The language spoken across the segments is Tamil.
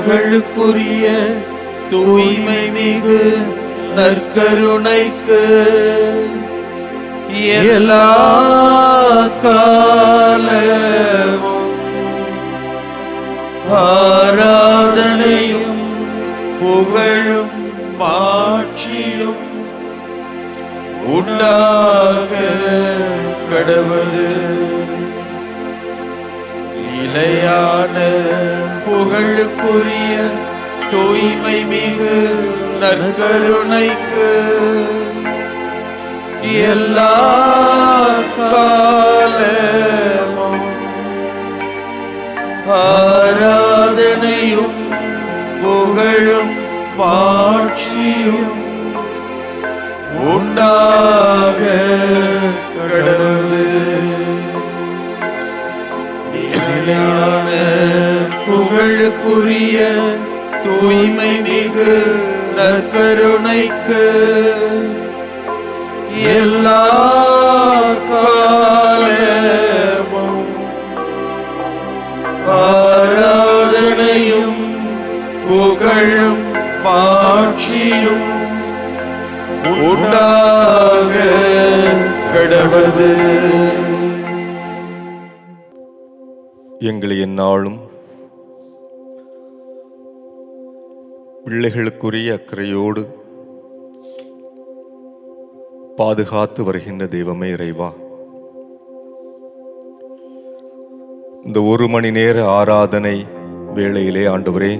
புகழுக்குரிய தூய்மை மிகு நற்கருணைக்கு எல்லா காலமும் ஆராதனையும் புகழும் மாட்சியும் உண்டாக கடவுது. நிலையான புகழுக்குரிய தூய்மை மிகு நற்கருணைக்கு எல்லா காலமும் ஆராதனையும் புகழும் மாட்சியும் உண்டாக கடவுது. நிலையான புகழுக்குரிய தூய்மை மிகு நற்கருணைக்கு எல்லா காலமும் ஆராதனையும் புகழும் மாட்சியும் உண்டாக கடவுது. எங்களை எந்நாளும் பிள்ளைகளுக்குரிய அக்கறையோடு பாதுகாத்து வருகின்ற தெய்வமே இறைவா, இந்த 1 மணி நேர ஆராதனை வேளையிலே ஆண்டவரே,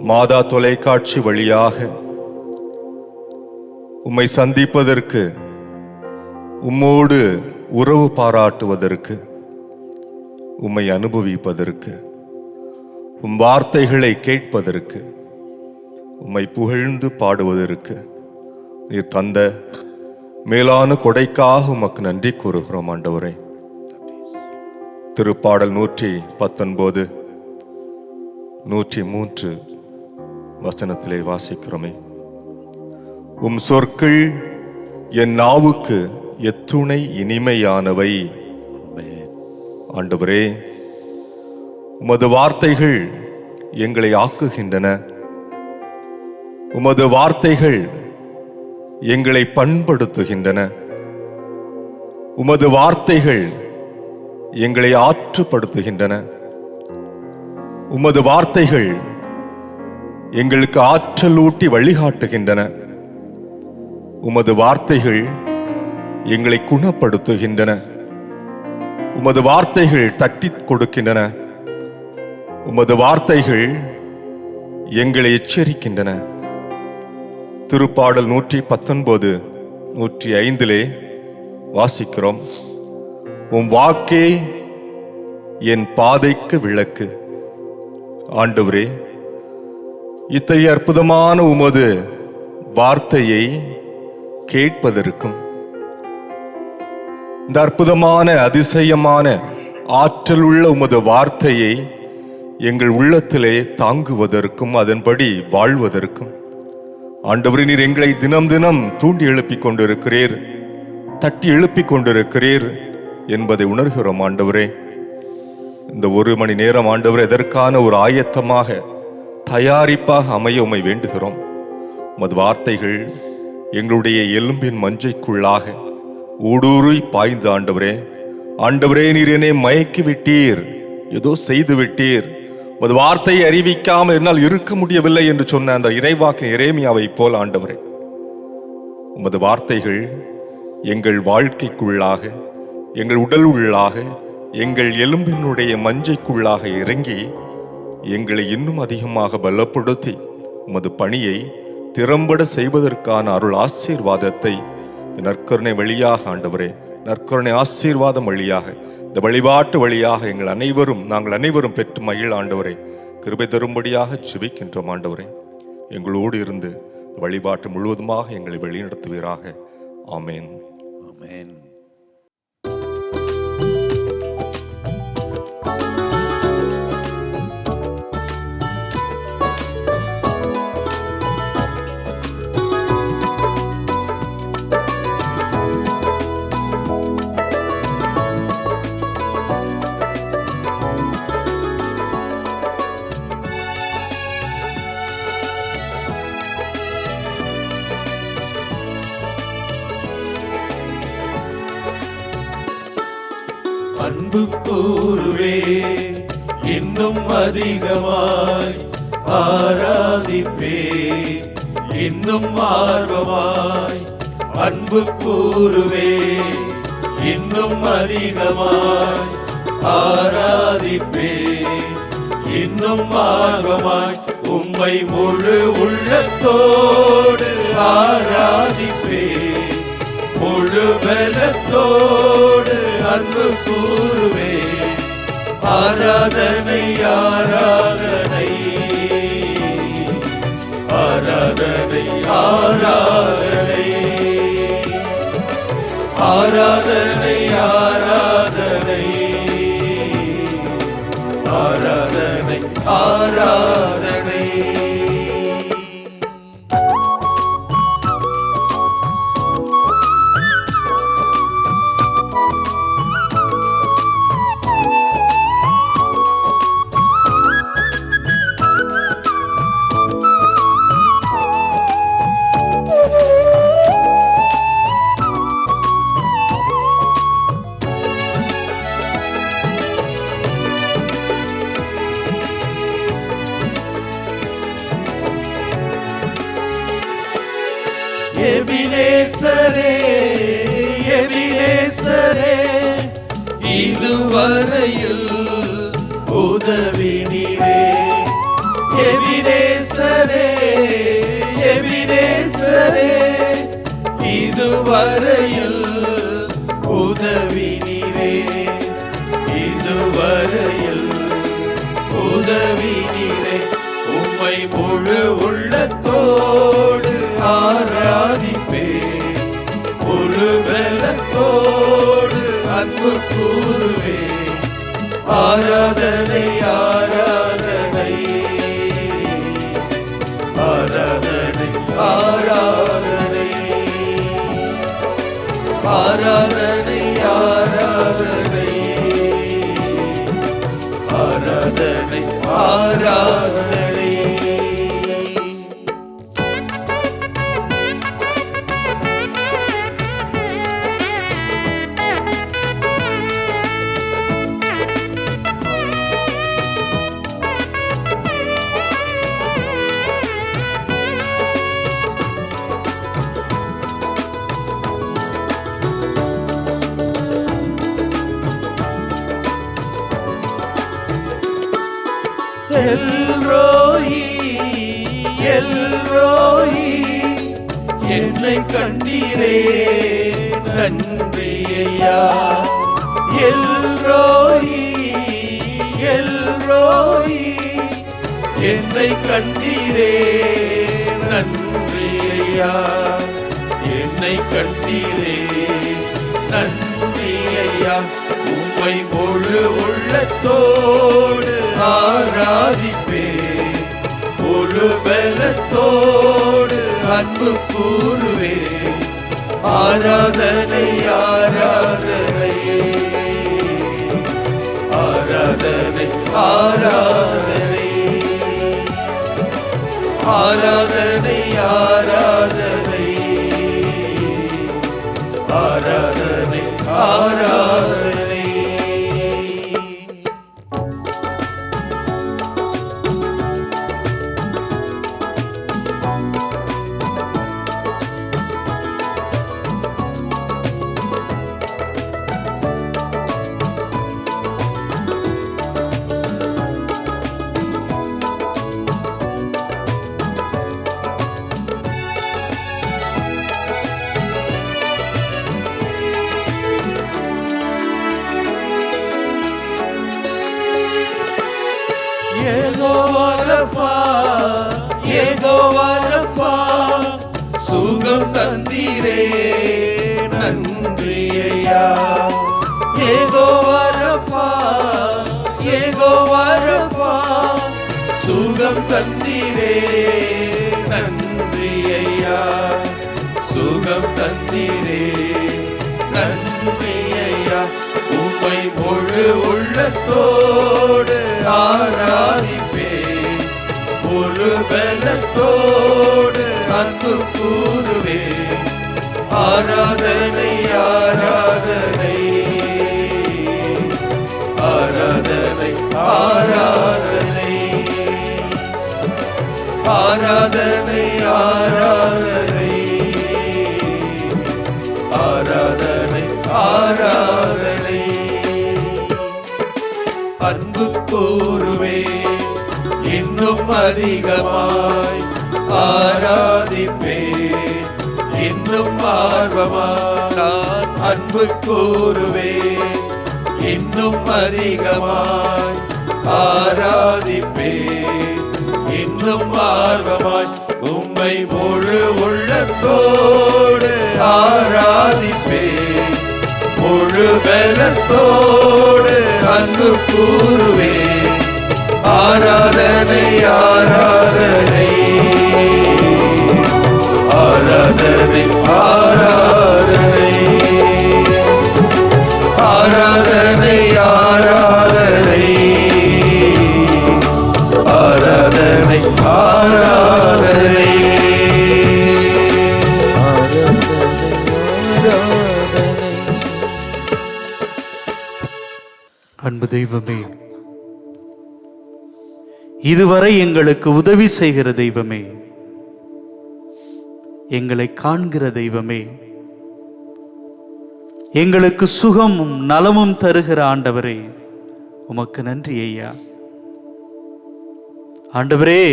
மாதா தொலைக்காட்சி வழியாக உம்மை சந்திப்பதற்கு, உம்மோடு உறவு பாராட்டுவதற்கு, உம்மை அனுபவிப்பதற்கு, உம் வார்த்தைகளை கேட்பதற்கு, உம்மை புகழ்ந்து பாடுவதற்கு நீர் தந்த மேலான கொடைக்காக உமக்கு நன்றி கூறுகிறோம் ஆண்டவரே. திருப்பாடல் 119 103 வசனத்திலே வாசிக்கிறோமே, உம் சொற்கள் என் நாவுக்கு எத்துணை இனிமையானவை. ஆண்டவரே, உமது வார்த்தைகள் எங்களை ஆக்குகின்றன. உமது வார்த்தைகள் எங்களை பண்படுத்துகின்றன. உமது வார்த்தைகள் எங்களை ஆற்றுப்படுத்துகின்றன. உமது வார்த்தைகள் எங்களுக்கு ஆற்றலூட்டி வழிகாட்டுகின்றன. உமது வார்த்தைகள் எங்களை குணப்படுத்துகின்றன. உமது வார்த்தைகள் தட்டி கொடுக்கின்றன. உமது வார்த்தைகள் எங்களை எச்சரிக்கின்றன. திருப்பாடல் 119 105 வாசிக்கிறோம், உம் வாக்கே என் பாதைக்கு விளக்கு. ஆண்டவரே, இத்தகைய அற்புதமான உமது வார்த்தையை கேட்பதற்கும், இந்த அற்புதமான அதிசயமான ஆற்றலுள்ள உமது வார்த்தையை எங்கள் உள்ளத்திலே தாங்குவதற்கும் அதன்படி வாழ்வதற்கும் ஆண்டவரே, நீர் எங்களை தினம் தினம் தூண்டி எழுப்பிக் கொண்டிருக்கிறீர், தட்டி எழுப்பிக் கொண்டிருக்கிறீர் என்பதை உணர்கிறோம் ஆண்டவரே. இந்த 1 மணி நேரம் ஆண்டவரே எதற்கான ஒரு ஆயத்தமாக, தயாரிப்பாக அமைய உம்மை வேண்டுகிறோம். உமது வார்த்தைகள் எங்களுடைய எலும்பின் மஞ்சைக்குள்ளாக ஊடுருவி பாய்ந்து ஆண்டவரே, ஆண்டவரே நீர் என்னை மயக்கி விட்டீர், ஏதோ செய்து விட்டீர், உமது வார்த்தையை அறிவிக்காமல் என்னால் இருக்க முடியவில்லை என்று சொன்ன அந்த இறைவாக்கு எரேமியாவை போல் ஆண்டவரே, உமது வார்த்தைகள் எங்கள் வாழ்க்கைக்குள்ளாக, எங்கள் உடல் உள்ளாக, எங்கள் எலும்பினுடைய மஞ்சைக்குள்ளாக இறங்கி எங்களை இன்னும் அதிகமாக பலப்படுத்தி உமது பணியை திறம்பட செய்வதற்கான அருள் ஆசீர்வாதத்தை நற்கருணை வழியாக ஆண்டவரே, நற்கருணை ஆசீர்வாதம் வழியாக, இந்த வழிபாட்டு வழியாக நாங்கள் அனைவரும் பெற்று மகிழ் ஆண்டவரே, கிருபை தரும்படியாக ஜெபிக்கின்றோம் ஆண்டவரே. எங்களோடு இருந்து வழிபாட்டு முழுவதுமாக எங்களை வழிநடத்துவீராக. ஆமேன். ஆமென். கூறுவே, இன்னும் அதிகமாய் ஆராதிப்பே, இன்னும் ஆர்வமாய் அன்பு கூறுவே, இன்னும் அதிகமாய் ஆராதிப்பே, இன்னும் ஆர்வமாய் உம்மை முழு உள்ளத்தோடு ஆராதிப்பே, முழு பலத்தோடு அன்பு கூறுவே. ஆராதனை ஆராதனை ஆராதனை ஆராதனை ஆராதனை ஆராதனை ஆராதனை ஆராதனை. எபினேசரே எபினேசரே, இதுவரையில் உதவி நீரே. எபினேசரே எபினேசரே, இதுவரையில் உதவி நீரே. இதுவரையில் உதவி நீரே. உம்மை முழு உள்ளத்தோடு ஆராதிப்பே, முழு பலத்தோடு அன்பு கூறுவே. ஆராதனை ஆராதனை ஆராதனை ஆராதனை ஆராதனை ஆராதனை ஆராதனை ஆராதனை. எல்ரோயி எல்ரோயி, என்னை கண்டீரே நன்றி ஐயா. எல்ரோயி எல்ரோயி, என்னை கண்டீரே நன்றி ஐயா. என்னை கண்டீரே நன்றி ஐயா. உம்மை முழு உள்ளத்தோடு ஆராதிப்பே, முழு பலத்தோடு அன்பு கூறுவே. ஆராதனை ஆராதனை ஆராதனை ஆராதனை ஆராதனை ஆராதனை ஆராதனை ஆராதனை. யெகோவா ரஃபா யெகோவா ரஃபா, சுகம் தந்தீரே நன்றி ஐயா. யெகோவா ரஃபா யெகோவா ரஃபா, சுகம் தந்தீரே நன்றி ஐயா. சுகம் தந்தீரே நன்றி ஐயா. உம்மை முழு உள்ளத்தோடு ஆராதிப்பே, முழு பலத்தோடு அன்பு கூறுவே. ஆராதனை ஆராதனை ஆராதனை ஆராதனை ஆராதனை ஆராதனை ஆராதனை ஆராதனை. அன்பு கூறுவே இன்னும் அதிகமாய் ஆராதிப்பே இன்னும் ஆர்வமாய். நான் அன்பு கூறுவே இன்னும் அதிகமாய் ஆராதிப்பே இன்னும் ஆர்வமாய். உம்மை முழு உள்ளத்தோடு ஆராதிப்பே முழு பலத்தோடு அன்பு கூறுவே. ஆராதனை ஆராதனை ஆராதனை ஆராதனை ஆராதனை ஆராதனை ஆராதனை ஆராதனை. அன்பு தெய்வமே, இதுவரை எங்களுக்கு உதவி செய்கிற தெய்வமே, எங்களை காண்கிற தெய்வமே, எங்களுக்கு சுகமும் நலமும் தருகிற ஆண்டவரே, உமக்கு நன்றி ஐயா. ஆண்டவரே,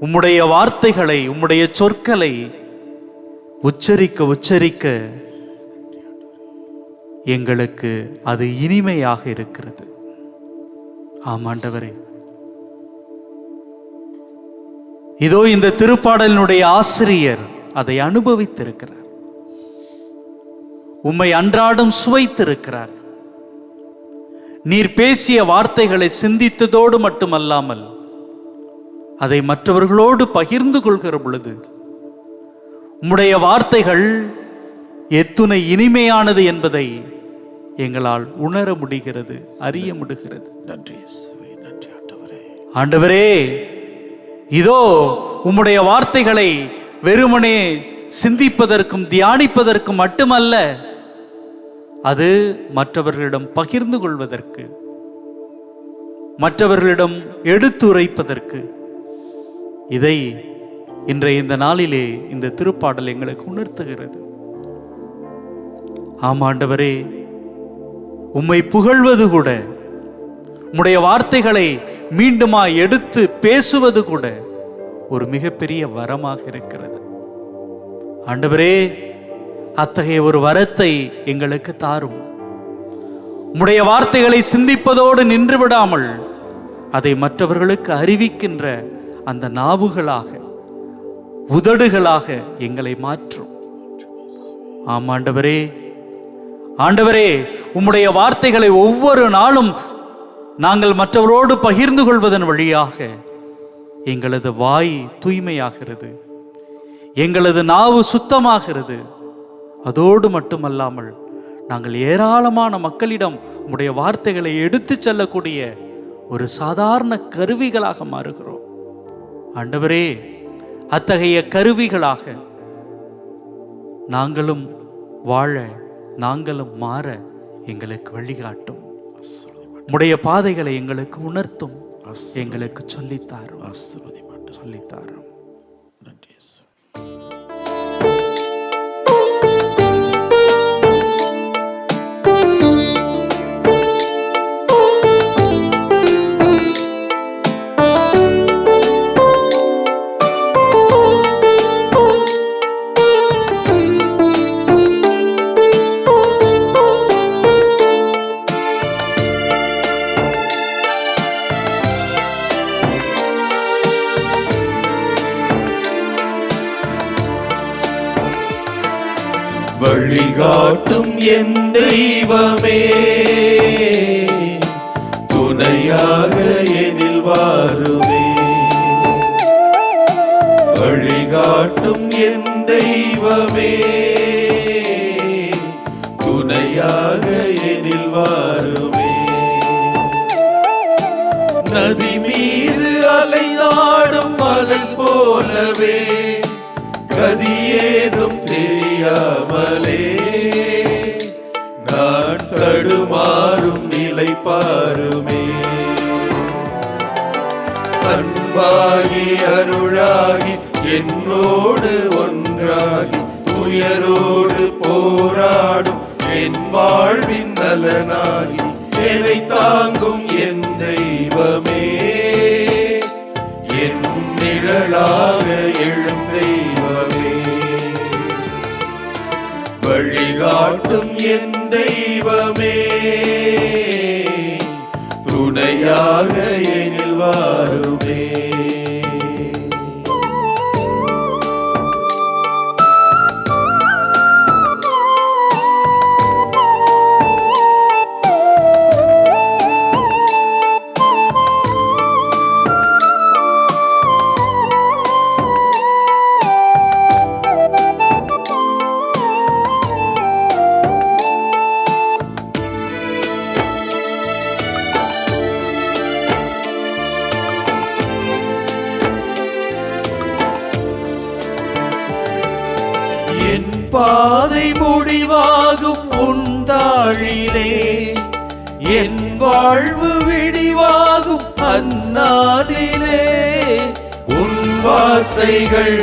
உம்முடைய வார்த்தைகளை, உம்முடைய சொற்களை உச்சரிக்க உச்சரிக்க எங்களுக்கு அது இனிமையாக இருக்கிறது. ஆமாண்டவரே, இதோ இந்த திருப்பாடலினுடைய ஆசிரியர் அதை அனுபவித்திருக்கிறார், உம்மை அன்றாடம் சுவைத்திருக்கிறார். நீர் பேசிய வார்த்தைகளை சிந்தித்ததோடு மட்டுமல்லாமல் அதை மற்றவர்களோடு பகிர்ந்து கொள்கிற பொழுது உம்முடைய வார்த்தைகள் எத்துணை இனிமையானது என்பதை எங்களால் உணர முடிகிறது, அறிய முடிகிறது. நன்றி நன்றி ஆண்டவரே. ஆண்டவரே, இதோ உம்முடைய வார்த்தைகளை வெறுமனே சிந்திப்பதற்கும் தியானிப்பதற்கும் மட்டுமல்ல, அது மற்றவர்களிடம் பகிர்ந்து கொள்வதற்கு, மற்றவர்களிடம் எடுத்துரைப்பதற்கு. இதை இன்றைய இந்த நாளிலே இந்த திருப்பாடல் எங்களுக்கு உணர்த்துகிறது. ஆமாண்டவரே, உம்மை புகழ்வது கூட, உம்முடைய வார்த்தைகளை மீண்டுமா எடுத்து பேசுவது கூட ஒரு மிகப்பெரிய வரமாக இருக்கிறது. ஆண்டவரே, அத்தகைய ஒரு வரத்தை எங்களுக்கு தாரும். உம்முடைய வார்த்தைகளை சிந்திப்பதோடு நின்று விடாமல் அதை மற்றவர்களுக்கு அறிவிக்கின்ற அந்த நாவுகளாக, உதடுகளாக எங்களை மாற்றும். ஆமாண்டவரே, ஆண்டவரே, உம்முடைய வார்த்தைகளை ஒவ்வொரு நாளும் நாங்கள் மற்றவரோடு பகிர்ந்து கொள்வதன் வழியாக எங்களது வாய் தூய்மையாகிறது, எங்களது நாவு சுத்தமாகிறது. அதோடு மட்டுமல்லாமல் நாங்கள் ஏராளமான மக்களிடம் உம்முடைய வார்த்தைகளை எடுத்து செல்லக்கூடிய ஒரு சாதாரண கருவிகளாக மாறுகிறோம். ஆண்டவரே, அத்தகைய கருவிகளாக நாங்களும் வாழ, நாங்களும் மாற எங்களுக்கு வழிகாட்டும். உம்முடைய பாதைகளை எங்களுக்கு உணர்த்தும், எங்களுக்கு சொல்லித்தாரும், சொல்லித்தாரும். நன்றி. வழிகாட்டும் என் தெய்வமே, துணையாக எனில் வாருமே. வழிகாட்டும் என் தெய்வமே, துணையாக எனில் வாருமே. நதி மீது அலை நாடும் மலை போலவே, கதி ஏதும் தெரியாமலே நான் தடுமாறும் நிலை இளைப்பாருமே. அன்பாகி அருளாகி என்னோடு ஒன்றாகி துயரோடு போராடும் என் வாழ்வின் நலனாகி என்னை தாங்கும் என் தெய்வமே, என் நிழலாக எழும் தெய்வமே, வழிகாட்டும் என் தெய்வமே, துணையாக எனில் வாருமே. என் பாதை முடிவாகும் உன் தாழிலே, என் வாழ்வு விடிவாகும் அந்நாளிலே, உன் வார்த்தைகள்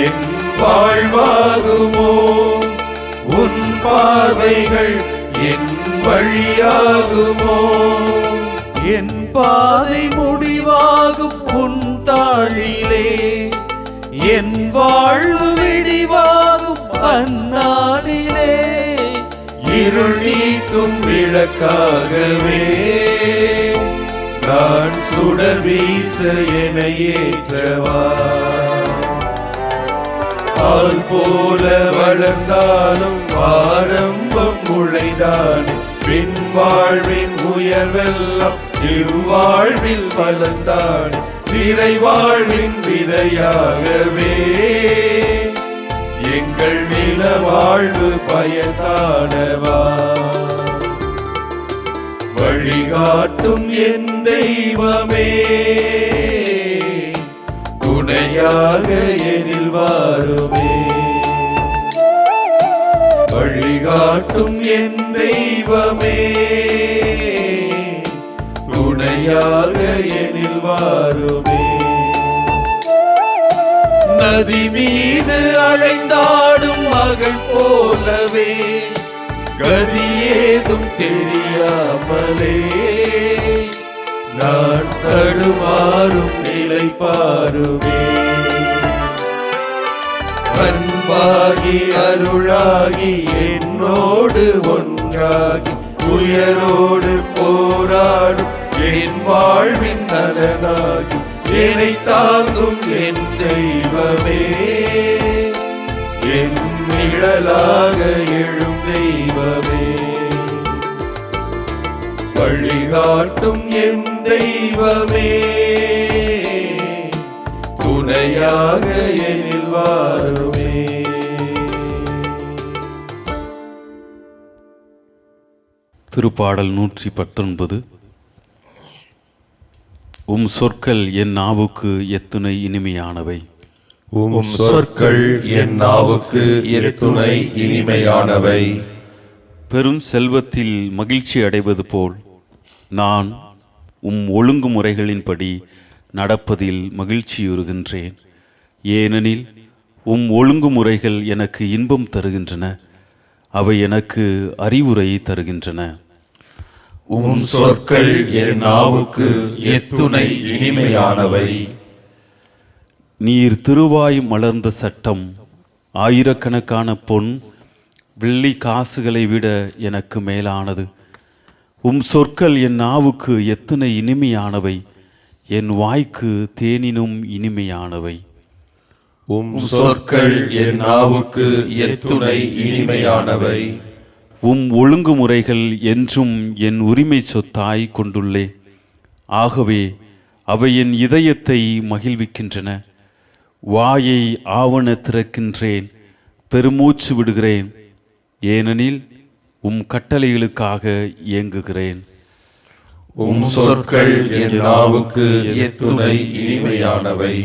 என் வாழ்வாகுமோ, உன் பார்வைகள் என் வழியாகுமோ. என் பாதை முடிவாகும் உன் தாழிலே, என் வாழ்வு விடிவாகும் அந்நாளிலே, இருள் நீக்கும் விளக்காகவே நான் சுடர் வீச என ஏற்றவா. ஆள் போல வளர்ந்தாலும் ஆரம்பம் உழைதானே, பின் வாழ்வின் உயர்வெல்லாம் இவ்வாழ்வில் வளர்ந்தானே, நிறைவாழ்வின் விதையாகவே எங்கள் நில வாழ்வு பயன்தானவா. வழிகாட்டும் என் தெய்வமே, துணையாக எனில் வாருமே. வழிகாட்டும் என் தெய்வமே, துணையாக எனில் வாருமே. நதி மீது அலைந்தாடும் மகள் போலவே கதி ஏதும் தெரியாமலே நான் தடுமாறும் நிலை பாருமே. அன்பாகி அருளாகி என்னோடு ஒன்றாகி உயரோடு போராடும் என் வாழ்வின் நலனாகி என்னை தாங்கும் என் தெய்வமே, என் நிழலாக எழும் தெய்வமே, வழிகாட்டும் என் தெய்வமே, துணையாக எனில் வாருமே. திருப்பாடல் 119. உம் சொற்கள் என் நாவுக்கு எத்துணை இனிமையானவை. உம் சொற்கள் என் நாவுக்கு எத்துணை இனிமையானவை. பெரும் செல்வத்தில் மகிழ்ச்சி அடைவது போல் நான் உம் ஒழுங்குமுறைகளின்படி நடப்பதில் மகிழ்ச்சியுறுகின்றேன். ஏனெனில் உம் ஒழுங்குமுறைகள் எனக்கு இன்பம் தருகின்றன, அவை எனக்கு அறிவுரை தருகின்றன. உம் சொற்கள் என் நாவுக்கு எத்துணை இனிமையானவை. நீர் திருவாய் மலர்ந்த சட்டம் ஆயிரக்கணக்கான பொன் வெள்ளி காசுகளை விட எனக்கு மேலானது. உம் சொற்கள் என் நாவுக்கு எத்தனை இனிமையானவை, என் வாய்க்கு தேனினும் இனிமையானவை. உம் சொற்கள் என் நாவுக்கு எத்துணை இனிமையானவை. உம் ஒழுங்குமுறைகள் என்றும் என் உரிமை சொத்தாய் கொண்டுள்ளேன். ஆகவே அவை என் இதயத்தை மகிழ்விக்கின்றன. வாயை ஆவண திறக்கின்றேன், பெருமூச்சு விடுகிறேன், ஏனெனில் உம் கட்டளைகளுக்காக இயங்குகிறேன். உம் சொற்கள் என் நாவுக்கு எத்துணை இனிமையானவை.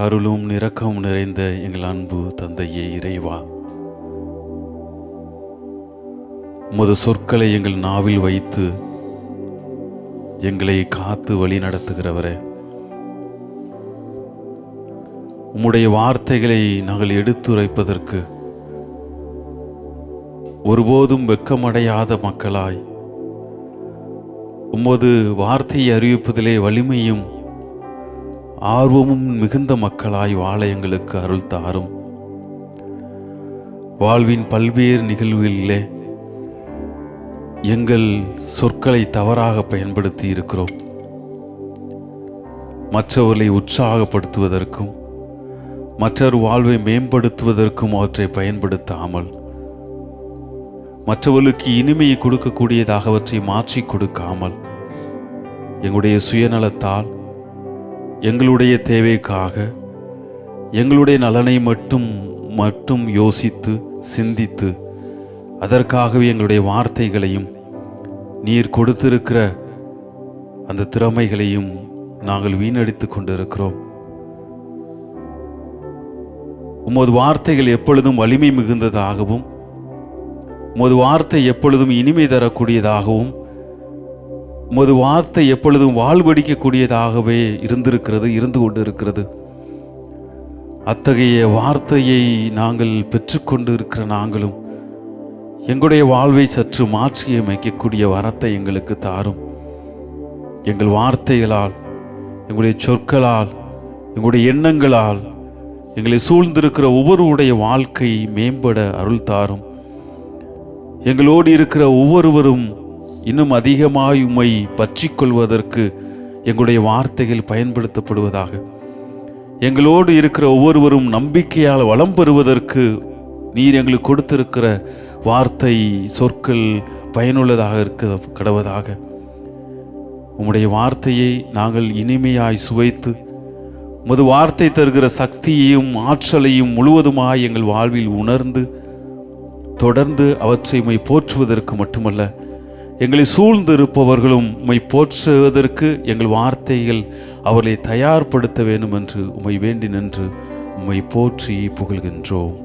அருளும் இரக்கமும் நிறைந்த எங்கள் அன்பு தந்தையே இறைவா, உமது சொற்களை எங்கள் நாவில் வைத்து எங்களை காத்து வழி நடத்துகிறவரே, உம்முடைய வார்த்தைகளை நாங்கள் எடுத்துரைப்பதற்கு ஒருபோதும் வெட்கமடையாத மக்களாய், உமது வார்த்தையை அறிவிப்பதிலே வலிமையும் ஆர்வமும் மிகுந்த மக்களாய் வாழ எங்களுக்கு அருள் தாரும். வாழ்வின் பல்வேறு நிகழ்வுகளிலே எங்கள் சொற்களை தவறாக பயன்படுத்தி இருக்கிறோம். மற்றவர்களை உற்சாகப்படுத்துவதற்கும் மற்றொரு வாழ்வை மேம்படுத்துவதற்கும் அவற்றை பயன்படுத்தாமல், மற்றவர்களுக்கு இனிமையை கொடுக்கக்கூடியதாக அவற்றை மாற்றி கொடுக்காமல், எங்களுடைய சுயநலத்தால் எங்களுடைய தேவைக்காக எங்களுடைய நலனை மட்டும் யோசித்து சிந்தித்து அதற்காகவே எங்களுடைய வார்த்தைகளையும் நீர் கொடுத்திருக்கிற அந்த திறமைகளையும் நாங்கள் வீணடித்து கொண்டிருக்கிறோம். உமது வார்த்தைகள் எப்பொழுதும் வலிமை மிகுந்ததாகவும், உமது வார்த்தை எப்பொழுதும் இனிமை தரக்கூடியதாகவும், உமது வார்த்தை எப்பொழுதும் வாழ்வடிக்கக்கூடியதாகவே இருந்து கொண்டிருக்கிறது. அத்தகைய வார்த்தையை நாங்கள் பெற்றுக்கொண்டு இருக்கிற நாங்களும் எங்களுடைய வாழ்வை சற்று மாற்றி அமைக்கக்கூடிய வரத்தை எங்களுக்கு தாரும். எங்கள் வார்த்தைகளால், எங்களுடைய சொற்களால், எங்களுடைய எண்ணங்களால் எங்களை சூழ்ந்திருக்கிற ஒவ்வொருவருடைய வாழ்க்கை மேம்பட அருள் தாரும். எங்களோடு இருக்கிற ஒவ்வொருவரும் இன்னும் அதிகமாய் உம்மை பற்றி கொள்வதற்கு எங்களுடைய வார்த்தைகள் பயன்படுத்தப்படுவதாக. எங்களோடு இருக்கிற ஒவ்வொருவரும் நம்பிக்கையால் வளம் பெறுவதற்கு நீர் எங்களுக்கு கொடுத்திருக்கிற வார்த்தை சொற்கள் பயனுள்ளதாக இருக்க கடவதாக. உம்முடைய வார்த்தையை நாங்கள் இனிமையாய் சுவைத்து உமது வார்த்தை தருகிற சக்தியையும் ஆற்றலையும் முழுவதுமாய் எங்கள் வாழ்வில் உணர்ந்து தொடர்ந்து அவற்றை உம்மை போற்றுவதற்கு மட்டுமல்ல, எங்களை சூழ்ந்து இருப்பவர்களும் உம்மை போற்றுவதற்கு எங்கள் வார்த்தைகள் அவர்களை தயார்படுத்த வேண்டும் என்று உம்மை வேண்டி நின்று உம்மை போற்றி புகழ்கின்றோம்.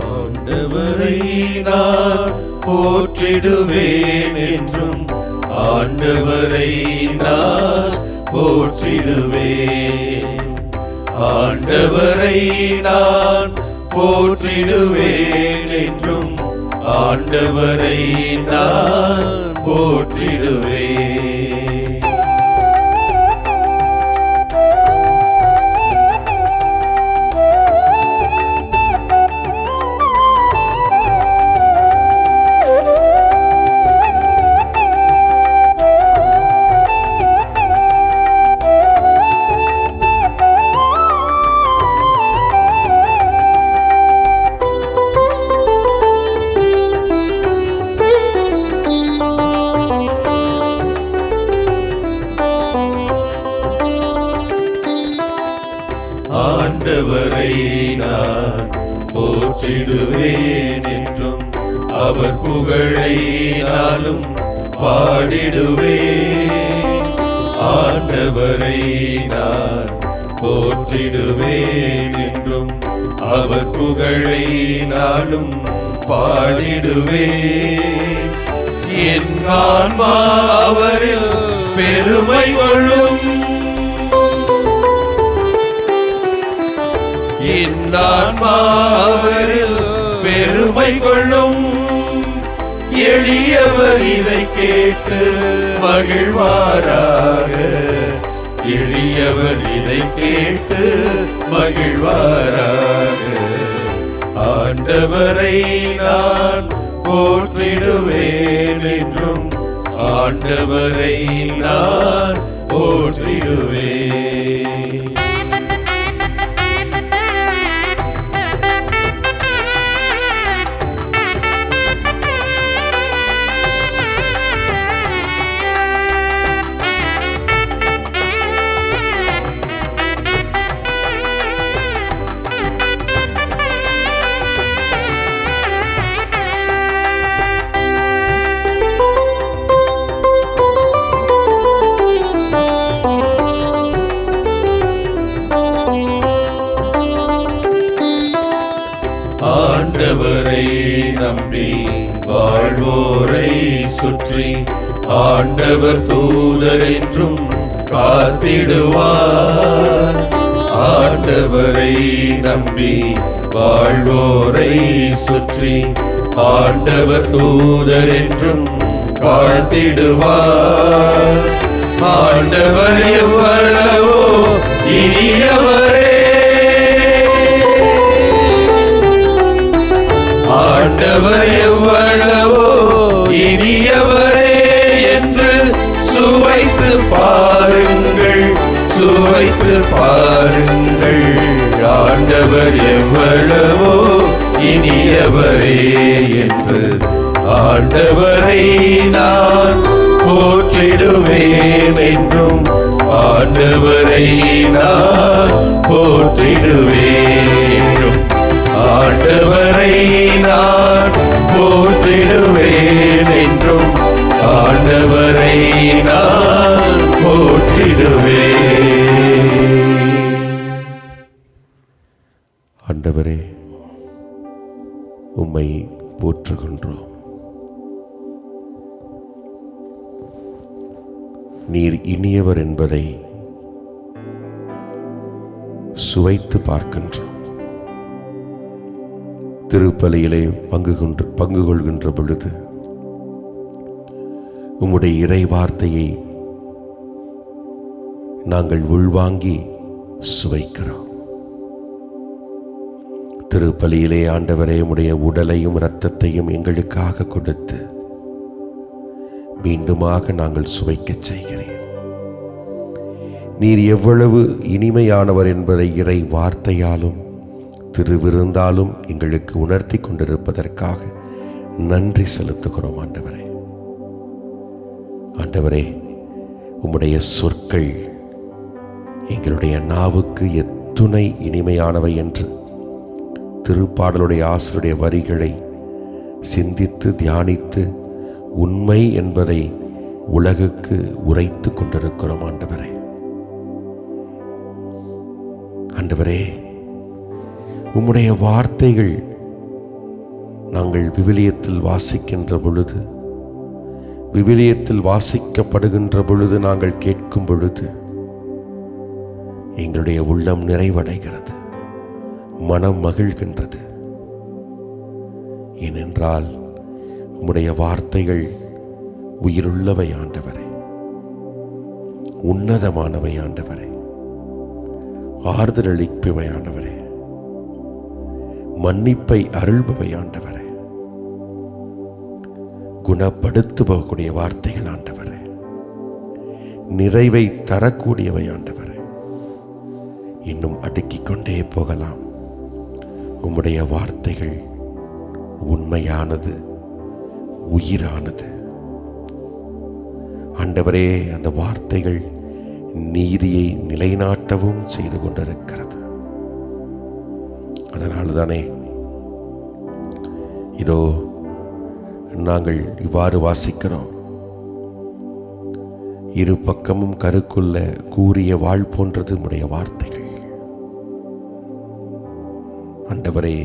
ஆண்டவரை நான் போற்றிடுவேன் என்றும், ஆண்டவரை நான் போற்றிடுவேன். ஆண்டவரை நான் போற்றிடுவேன் என்றும், ஆண்டவரை நான் போற்றிடுவேன். ஆண்டவரை நான் போற்றிடுவேன் என்றும், அவர் புகழை நாளும் பாடிடுவேன். ஆண்டவரை நான் போற்றிடுவேன் என்றும், அவர் புகழை நாளும் பாடிடுவேன். என் ஆன்மா அவரில் பெருமை கொள்ளும், என் ஆன்மா அவரில் பெருமை கொள்ளும். எளியவர் இதை கேட்டு மகிழ்வாராக, எளியவர் இதை கேட்டு மகிழ்வாராக. ஆண்டவரை நான் போற்றிடுவேன் என்றும், ஆண்டவரை நான் போற்றிடுவேன். ஆண்டவரை நம்பி வாழ்வோரை சுற்றி ஆண்டவர் தூதர் என்றும் காத்திடுவார். ஆண்டவரை நம்பி வாழ்வோரை சுற்றி ஆண்டவர் தூதர் என்றும் காத்திடுவார். ஆண்டவர் எவ்வளவோ இனியவரே, ஆண்டவர் எவ்வளவோ இனியவரே என்று சுவைத்து பாருங்கள், சுவைத்து பாருங்கள். ஆண்டவர் எவ்வளவோ இனியவரே என்று ஆண்டவரை நான் போற்றிடுவேன் என்றும், ஆண்டவரை நான் போற்றிடுவேன் என்றும், ஆண்டவரை நான் போற்றிடுவேன் என்றும், ஆண்டவரை நான் போற்றிடுவேன். ஆண்டவரே, உம்மை போற்றுகின்றோம். நீர் இனியவர் என்பதை சுவைத்து பார்க்கின்றோம். திருப்பலியிலே பங்கு கொள்கின்ற பொழுது உம்முடைய இறை வார்த்தையை நாங்கள் உள்வாங்கி சுவைக்கிறோம். திருப்பலியிலே ஆண்டவரே, உம்முடைய உடலையும் இரத்தத்தையும் எங்களுக்காக கொடுத்து மீண்டுமாக நாங்கள் சுவைக்கச் செய்கிறேன். நீர் எவ்வளவு இனிமையானவர் என்பதை இறை வார்த்தையாலும் திருவிருந்தாலும் எங்களுக்கு உணர்த்தி கொண்டிருப்பதற்காக நன்றி செலுத்துகிறோம். ஆண்டவரே, ஆண்டவரே, உம்முடைய சொற்கள் எங்களுடைய நாவுக்கு எத்துணை இனிமையானவை என்று திருப்பாடலுடைய ஆசிரியருடைய வரிகளை சிந்தித்து தியானித்து உண்மை என்பதை உலகுக்கு உரைத்து கொண்டிருக்கிறோம். ஆண்டவரே, ஆண்டவரே, உம்முடைய வார்த்தைகள் நாங்கள் விவிலியத்தில் வாசிக்கின்ற பொழுது, விவிலியத்தில் வாசிக்கப்படுகின்ற பொழுது, நாங்கள் கேட்கும் பொழுது எங்களுடைய உள்ளம் நிறைவடைகிறது, மனம் மகிழ்கின்றது. ஏனென்றால் உம்முடைய வார்த்தைகள் உயிருள்ளவை ஆண்டவரே, உன்னதமானவை ஆண்டவரே, ஆறுதல் அளிப்பவை ஆண்டவரே, மன்னிப்பை அருள்பவை ஆண்டவரே, குணப்படுத்துபவக்கூடிய வார்த்தைகள் ஆண்டவரே, நிறைவை தரக்கூடியவை ஆண்டவரே. இன்னும் அடுக்கிக் கொண்டே போகலாம். உம்முடைய வார்த்தைகள் உண்மையானது, உயிரானது ஆண்டவரே. அந்த வார்த்தைகள் நீதியை நிலைநாட்டவும் செய்து கொண்டிருக்கிறது. அதனால்தானே இதோ நாங்கள் இவ்வாறு வாசிக்கிறோம். இரு பக்கமும் கருக்குள்ள கூறிய வாழ் போன்றது உம்முடைய வார்த்தைகள். ஆண்டவரே,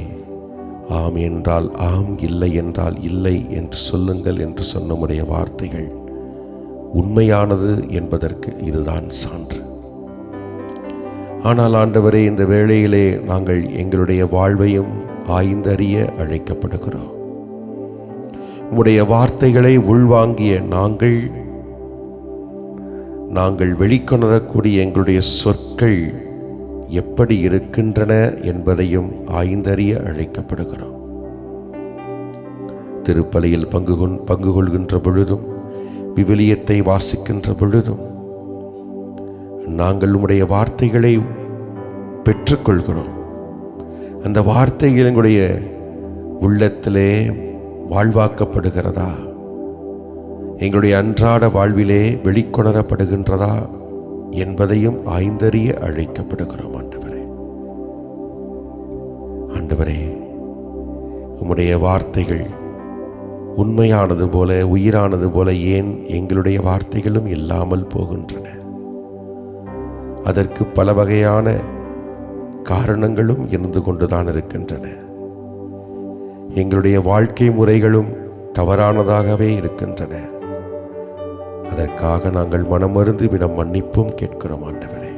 ஆம் என்றால் ஆம், இல்லை என்றால் இல்லை என்று சொல்லுங்கள் என்று சொன்ன உம்முடைய வார்த்தைகள் உண்மையானது என்பதற்கு இதுதான் சான்று. ஆனால் ஆண்டவரே, இந்த வேளையிலே நாங்கள் எங்களுடைய வாழ்வையும் ஆய்ந்தறிய அழைக்கப்படுகிறோம். உம்முடைய வார்த்தைகளை உள்வாங்கிய நாங்கள் வெளிக்கொணரக்கூடிய எங்களுடைய சொற்கள் எப்படி இருக்கின்றன என்பதையும் ஆய்ந்தறிய அழைக்கப்படுகிறோம். திருப்பலியில் பங்கு கொள்கின்ற பொழுதும், விவிலியத்தை வாசிக்கின்ற பொழுதும் நாங்கள் உம்முடைய வார்த்தைகளை பெற்றுக்கொள்கிறோம். அந்த வார்த்தைகள் எங்களுடைய உள்ளத்திலே வாழ்வாக்கப்படுகிறதா, எங்களுடைய அன்றாட வாழ்விலே வெளிக்கொணரப்படுகின்றதா என்பதையும் ஆய்ந்தறிய அழைக்கப்படுகிறோம். ஆண்டவரே, ஆண்டவரே, உம்முடைய வார்த்தைகள் உண்மையானது போல, உயிரானது போல ஏன் எங்களுடைய வார்த்தைகளும் இல்லாமல் போகின்றன? அதற்கு பல வகையான காரணங்களும் இருந்து கொண்டுதான் இருக்கின்றன. எங்களுடைய வாழ்க்கை முறைகளும் தவறானதாகவே இருக்கின்றன. அதற்காக நாங்கள் மனமருந்து விடம் மன்னிப்பும் கேட்கிறோம் ஆண்டவரே.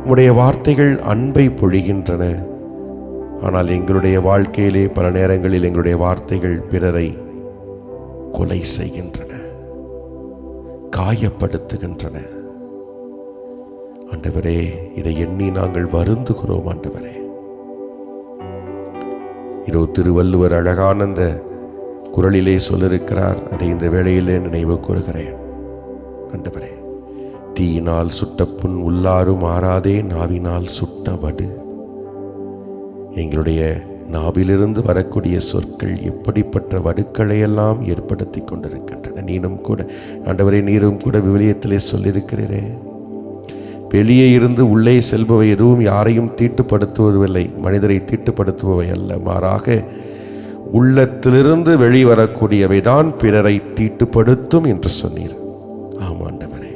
உம்முடைய வார்த்தைகள் அன்பை பொழிகின்றன. ஆனால் எங்களுடைய வாழ்க்கையிலே பல நேரங்களில் எங்களுடைய வார்த்தைகள் பிறரை கொலை செய்கின்றன, காயப்படுத்துகின்றன. ஆண்டவரே, இதை எண்ணி நாங்கள் வருந்துகிறோம் ஆண்டவரே. இதோ திருவள்ளுவர் அழகான அந்த குறளிலே சொல்லிருக்கிறார். அதை இந்த வேளையிலே நினைவு கூறுகிறேன். ஆண்டவரே, தீயினால் சுட்ட புண் உள்ளாரும் ஆறாதே, நாவினால் சுட்ட வடு. எங்களுடைய நாவிலிருந்து வரக்கூடிய சொற்கள் எப்படிப்பட்ட வடுக்களையெல்லாம் ஏற்படுத்தி கொண்டிருக்கின்றன. நீனும் கூட ஆண்டவரே, நீரும் கூட விவிலியத்திலே சொல்லியிருக்கிறீரே, வெளியே இருந்து உள்ளே செல்பவை எதுவும் யாரையும் தீட்டுப்படுத்துவதில்லை, மனிதரை தீட்டுப்படுத்துபவை அல்ல, மாறாக உள்ளத்திலிருந்து வெளிவரக்கூடியவை தான் பிறரை தீட்டுப்படுத்தும் என்று சொன்னீர். ஆமாண்டவரே,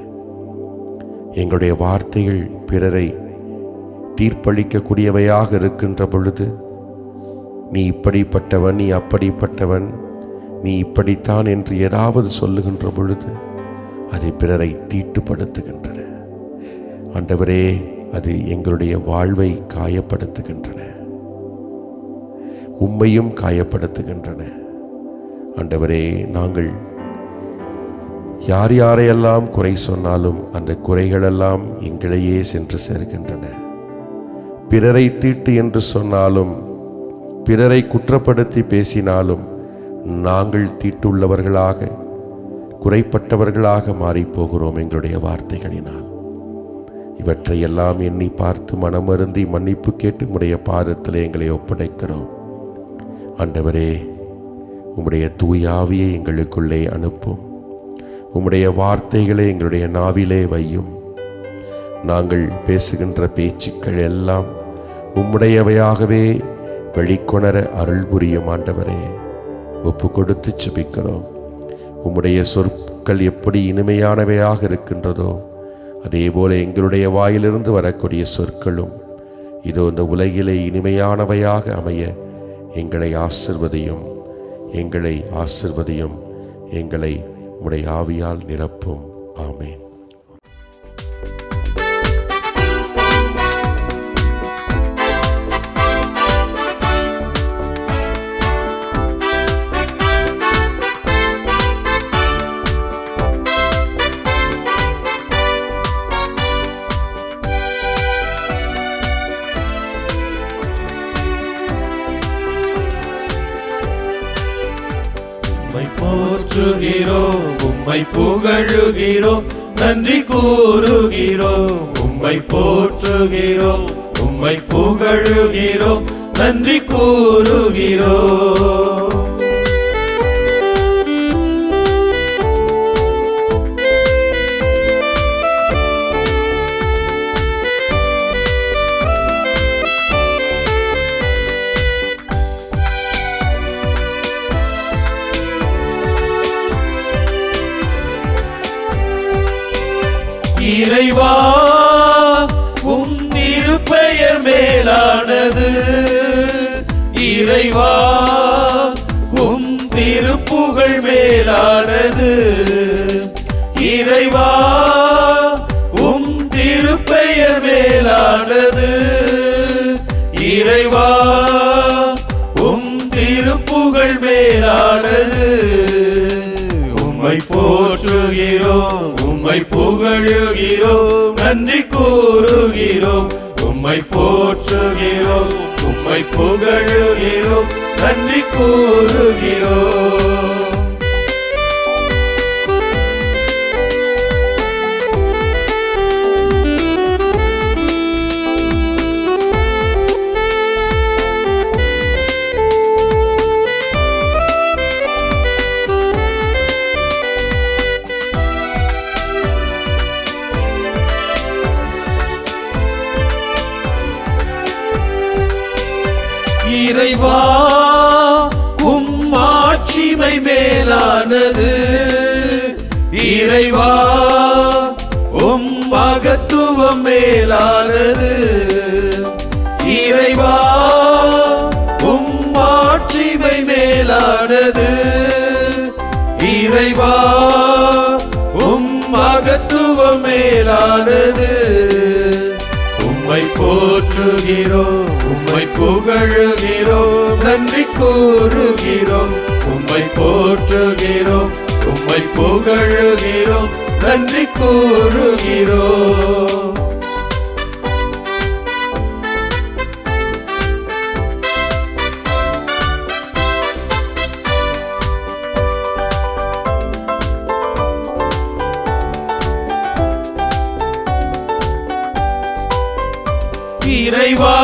எங்களுடைய வார்த்தைகள் பிறரை தீர்ப்பளிக்கக்கூடியவையாக இருக்கின்ற பொழுது, நீ இப்படிப்பட்டவன், நீ அப்படிப்பட்டவன், நீ இப்படித்தான் என்று ஏதாவது சொல்லுகின்ற பொழுது அதை பிறரை தீட்டுப்படுத்துகின்றன. ஆண்டவரே, அது எங்களுடைய வாழ்வை காயப்படுத்துகின்றன, உம்மையும் காயப்படுத்துகின்றன. ஆண்டவரே, நாங்கள் யார் யாரையெல்லாம் குறை சொன்னாலும் அந்த குறைகளெல்லாம் எங்களையே சென்று சேர்கின்றன. பிறரை தீட்டு என்று சொன்னாலும், பிறரை குற்றப்படுத்தி பேசினாலும் நாங்கள் தீட்டுள்ளவர்களாக, குறைப்பட்டவர்களாக மாறிப்போகிறோம் எங்களுடைய வார்த்தைகளினால். இவற்றையெல்லாம் எண்ணி பார்த்து மனமருந்தி மன்னிப்பு கேட்டு உம்முடைய பாதத்திலே எங்களை ஒப்படைக்கிறோம். ஆண்டவரே, உம்முடைய தூயாவியை எங்களுக்குள்ளே அனுப்பும். உம்முடைய வார்த்தைகளை எங்களுடைய நாவிலே வையும். நாங்கள் பேசுகின்ற பேச்சுக்கள் எல்லாம் உம்முடையவையாகவே வெளிக்கொணர அருள் புரியும். ஆண்டவரே, ஒப்பு கொடுத்து செபிக்கிறோம். உம்முடைய சொற்கள் எப்படி இனிமையானவையாக இருக்கின்றதோ அதே போல எங்களுடைய வாயிலிருந்து வரக்கூடிய சொற்களும் இதோ இந்த உலகிலே இனிமையானவையாக அமைய எங்களை ஆசிர்வதியும், எங்களை ஆசிர்வதியும், எங்களை உம்முடைய ஆவியால் நிரப்பும். ஆமென். போற்றுகிறோம், உம்மை புகழுகிறோம், நன்றி கூறுகிறோம். உம்மை போற்றுகிறோம், உம்மை புகழுகிறோம், நன்றி கூறுகிறோம். இறைவா, உம் திருப்பெயர் மேலானது. இறைவா, உம் திருப்புகழ் மேலானது. இறைவா, உம் திருப்பெயர் மேலானது. இறைவா, உம் திருப்புகழ் மேலானது. உம்மை போற்றுகிறோம், உம்மை புகழுகிறோம், நன்றி கூறுகிறோம். உம்மை போற்றுகிறோம், உம்மை புகழுகிறோம், நன்றி கூறுகிறோம். இறைவா, உம் ஆட்சிமை மேலானது. இறைவா, உம் மகத்துவம் மேலானது. இறைவா, உம் மேலானது. இறைவா உம் மகத்துவம் மேலானது. உம்மை போற்றுகிறோம், உம்மை புகழுகிறோம், நன்றி கூறுகிறோம். உம்மை போற்றுகிறோம், உம்மை புகழுகிறோம், நன்றி கூறுகிறோம். இறைவா